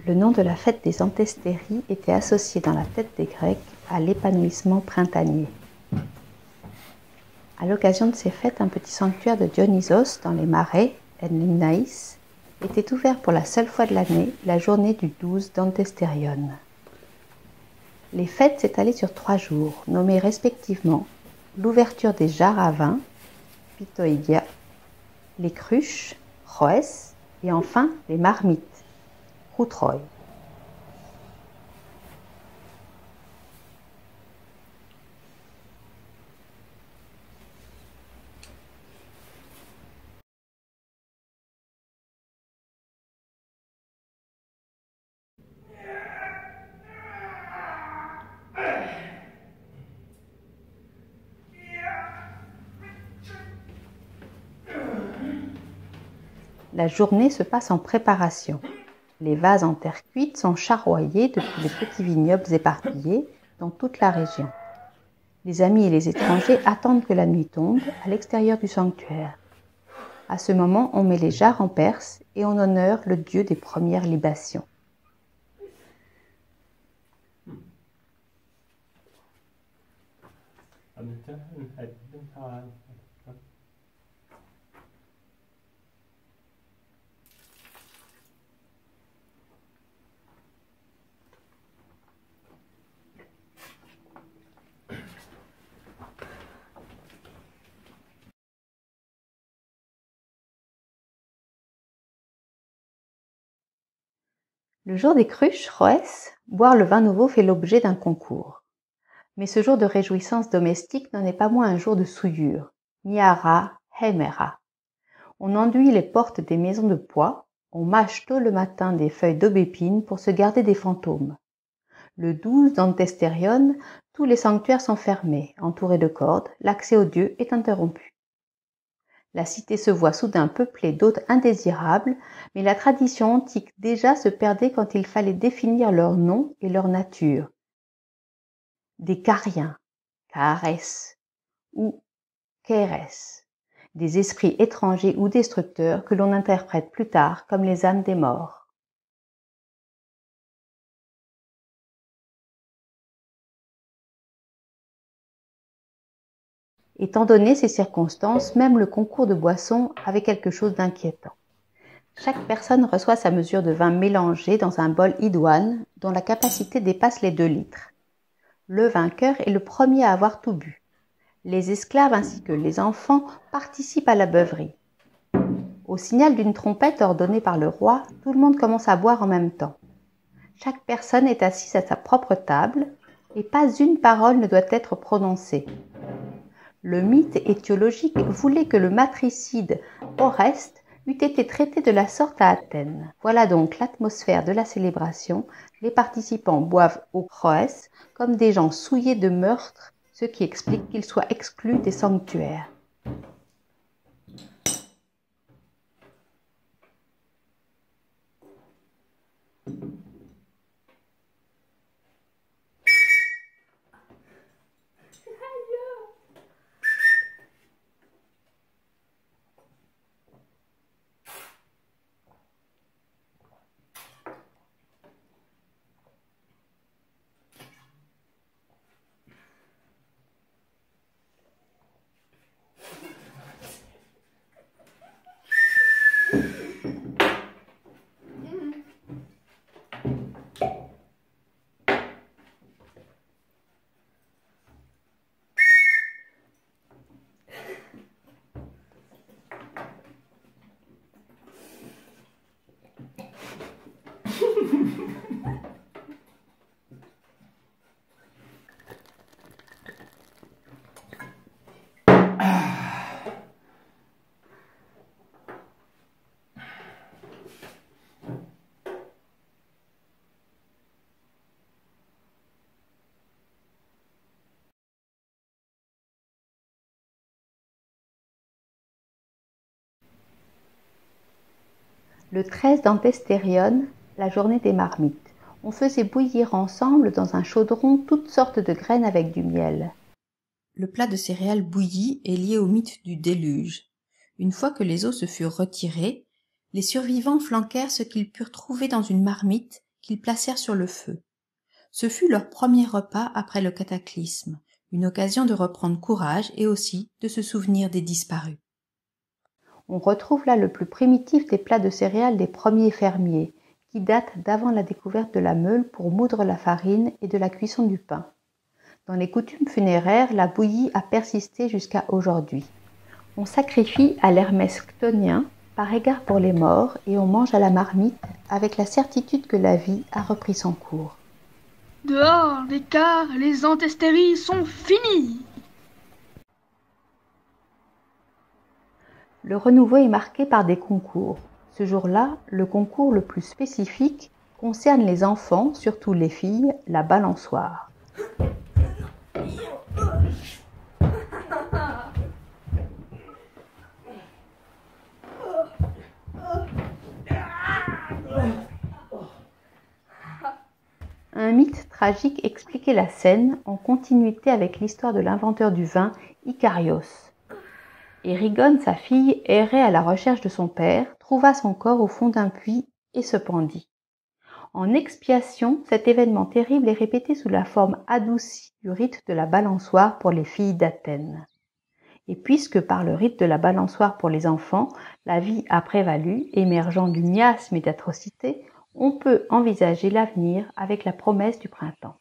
Le nom de la fête des Anthestéries était associé dans la tête des Grecs à l'épanouissement printanier. À l'occasion de ces fêtes, un petit sanctuaire de Dionysos dans les marais, En Limnaïs, était ouvert pour la seule fois de l'année, la journée du 12 d'Anthestérion. Les fêtes s'étalaient sur 3 jours, nommés respectivement l'ouverture des jarres à vin, Pitoïdia, les cruches, Choès, et enfin les marmites, Routroi. La journée se passe en préparation. Les vases en terre cuite sont charroyés depuis les petits vignobles éparpillés dans toute la région. Les amis et les étrangers attendent que la nuit tombe à l'extérieur du sanctuaire. À ce moment, on met les jarres en perse et on honore le dieu des premières libations. Le jour des cruches, Choès, boire le vin nouveau fait l'objet d'un concours. Mais ce jour de réjouissance domestique n'en est pas moins un jour de souillure, Miara, Hemera. On enduit les portes des maisons de bois, on mâche tôt le matin des feuilles d'aubépine pour se garder des fantômes. Le 12 d'Anthestérion, tous les sanctuaires sont fermés, entourés de cordes, l'accès aux dieux est interrompu. La cité se voit soudain peuplée d'hôtes indésirables, mais la tradition antique déjà se perdait quand il fallait définir leur nom et leur nature. Des cariens, Cares, ou Keres, des esprits étrangers ou destructeurs que l'on interprète plus tard comme les âmes des morts. Étant donné ces circonstances, même le concours de boissons avait quelque chose d'inquiétant. Chaque personne reçoit sa mesure de vin mélangé dans un bol idoine dont la capacité dépasse les 2 litres. Le vainqueur est le premier à avoir tout bu. Les esclaves ainsi que les enfants participent à la beuverie. Au signal d'une trompette ordonnée par le roi, tout le monde commence à boire en même temps. Chaque personne est assise à sa propre table et pas une parole ne doit être prononcée. Le mythe étiologique voulait que le matricide Oreste eût été traité de la sorte à Athènes. Voilà donc l'atmosphère de la célébration. Les participants boivent au Choès comme des gens souillés de meurtre, ce qui explique qu'ils soient exclus des sanctuaires. Le 13 d'Anthestérion, la journée des marmites, on faisait bouillir ensemble dans un chaudron toutes sortes de graines avec du miel. Le plat de céréales bouilli est lié au mythe du déluge. Une fois que les eaux se furent retirées, les survivants flanquèrent ce qu'ils purent trouver dans une marmite qu'ils placèrent sur le feu. Ce fut leur premier repas après le cataclysme, une occasion de reprendre courage et aussi de se souvenir des disparus. On retrouve là le plus primitif des plats de céréales des premiers fermiers, qui datent d'avant la découverte de la meule pour moudre la farine et de la cuisson du pain. Dans les coutumes funéraires, la bouillie a persisté jusqu'à aujourd'hui. On sacrifie à l'Hermès chthonien par égard pour les morts et on mange à la marmite avec la certitude que la vie a repris son cours. Dehors, les quarts, les antestéries sont finis. Le renouveau est marqué par des concours. Ce jour-là, le concours le plus spécifique concerne les enfants, surtout les filles, la balançoire. Un mythe tragique expliquait la scène en continuité avec l'histoire de l'inventeur du vin, Icarios. Érigone, sa fille, errait à la recherche de son père, trouva son corps au fond d'un puits et se pendit. En expiation, cet événement terrible est répété sous la forme adoucie du rite de la balançoire pour les filles d'Athènes. Et puisque par le rite de la balançoire pour les enfants, la vie a prévalu, émergeant du miasme et d'atrocité, on peut envisager l'avenir avec la promesse du printemps.